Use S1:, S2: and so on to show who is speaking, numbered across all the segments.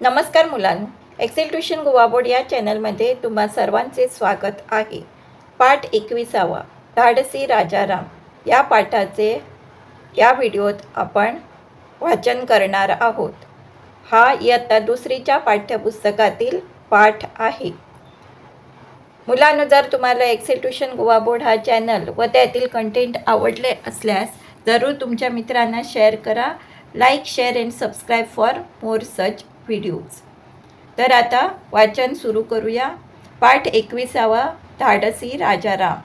S1: नमस्कार मुलांनो, Excel tuition Goa board या चॅनलमध्ये तुम्हा सर्वांचे स्वागत आहे. पाठ 21वा धाडसी राजाराम या पाठाचे या व्हिडिओत आपण वाचन करणार आहोत. हा इयत्ता दुसरीच्या पाठ्यपुस्तकातील पाठ आहे. मुलांनो, जर तुम्हाला एक्सेल ट्युशन गोवा बोर्ड हा चॅनल व त्यातील कंटेंट आवडले असल्यास जरूर तुमच्या मित्रांना शेअर करा. Like, share and subscribe for more such videos. तर आता वाचन सुरू करूया. पाठ 21वा धाडसी राजाराम.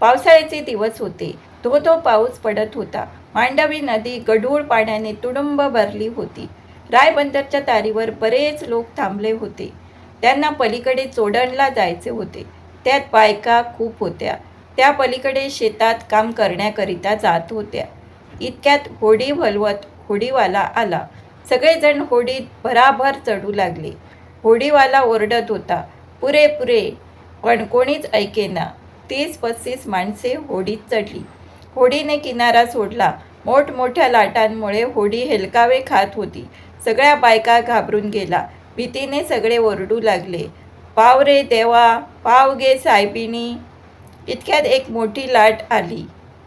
S1: पावसाळ्याचे दिवस होते. धो धो पाऊस पडत होता. मांडवी नदी गढूळ पाण्याने तुडुंब भरली होती. रायबंदरच्या तारीवर बरेच लोक थांबले होते. त्यांना पलीकडे चोडणला जायचे होते. त्यात बायका खूप होत्या. त्या पलीकडे शेतात काम करण्याकरिता जात होत्या. इतक्यात होडी हलवत होडीवाला आला. सगळेजण होडीत भराभर चढू लागले. होडीवाला ओरडत होता, पुरे पुरे, पण कोणीच ऐकेना. 30-35 माणसे होडीत चढली. होडीने किनारा सोडला. मोठमोठ्या लाटांमुळे होडी हेलकावे खात होती. सगळ्या बायका घाबरून गेला. भीतीने सगळे ओरडू लागले, पाव रे देवा, पाव गे साहेबिनी. इतक्यात एक मोठी लाट आली.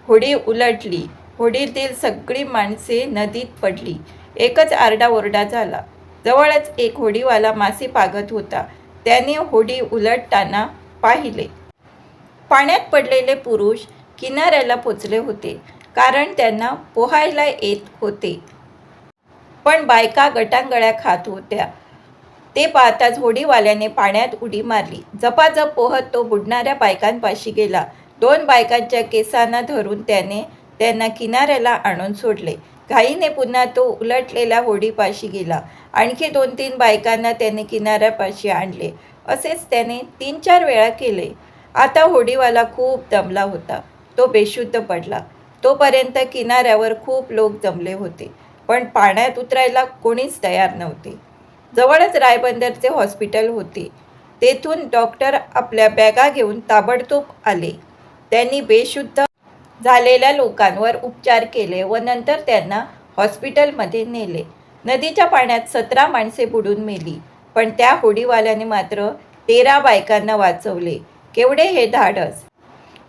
S1: होडी उलटली. होडीतील सगळी माणसे नदीत पडली. एकच आरडाओरडा झाला. जवळच एक होडीवाला मासे पागत होता. त्याने होडी उलटताना पाहिले. पाण्यात पडलेले पुरुष किनाऱ्याला पोचले होते, कारण त्यांना पोहायला येत होते. पण बायका गटांगळ्या खात होत्या. ते पाहताच होडीवाल्याने पाण्यात उडी मारली. झपाझप पोहत तो बुडणाऱ्या बायकांपाशी गेला. 2 बायकांच्या केसांना धरून त्याने त्यांना किनाऱ्याला आणून सोडले. घाईने पुन्हा तो उलटलेल्या होडीपाशी गेला. आणखी 2-3 बायकांना त्याने किनाऱ्यापाशी आणले. असेच त्याने 3-4 वेळा केले. आता होडीवाला खूप दमला होता. तो बेशुद्ध पडला. तोपर्यंत किनाऱ्यावर खूप लोक जमले होते, पण पाण्यात उतरायला कोणीच तयार नव्हते. जवळच रायबंदरचे हॉस्पिटल होते. तेथून डॉक्टर आपल्या बॅगा घेऊन ताबडतोब आले. त्यांनी बेशुद्ध झालेल्या लोकांवर उपचार केले व नंतर त्यांना हॉस्पिटलमध्ये नेले. नदीच्या पाण्यात 17 माणसे बुडून मेली, पण त्या होडीवाल्याने मात्र 13 बायकांना वाचवले. केवढे हे धाडस!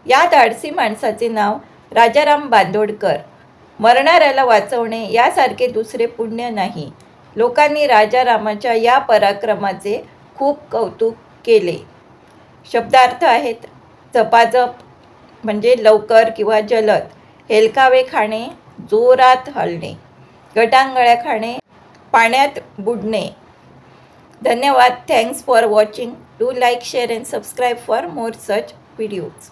S1: या धाडसी माणसाचे नाव राजाराम बांदोडकर. मरणाऱ्याला वाचवणे यासारखे दुसरे पुण्य नाही. लोकांनी राजारामाच्या या पराक्रमाचे खूप कौतुक केले. शब्दार्थ आहेत: झपाझप म्हणजे लवकर किंवा जलद, हेलकावे खाणे, जोरात हलणे, गटांगळ्या खाणे, पाण्यात बुडणे. धन्यवाद. Thanks for watching. Do like, share and subscribe for more such videos.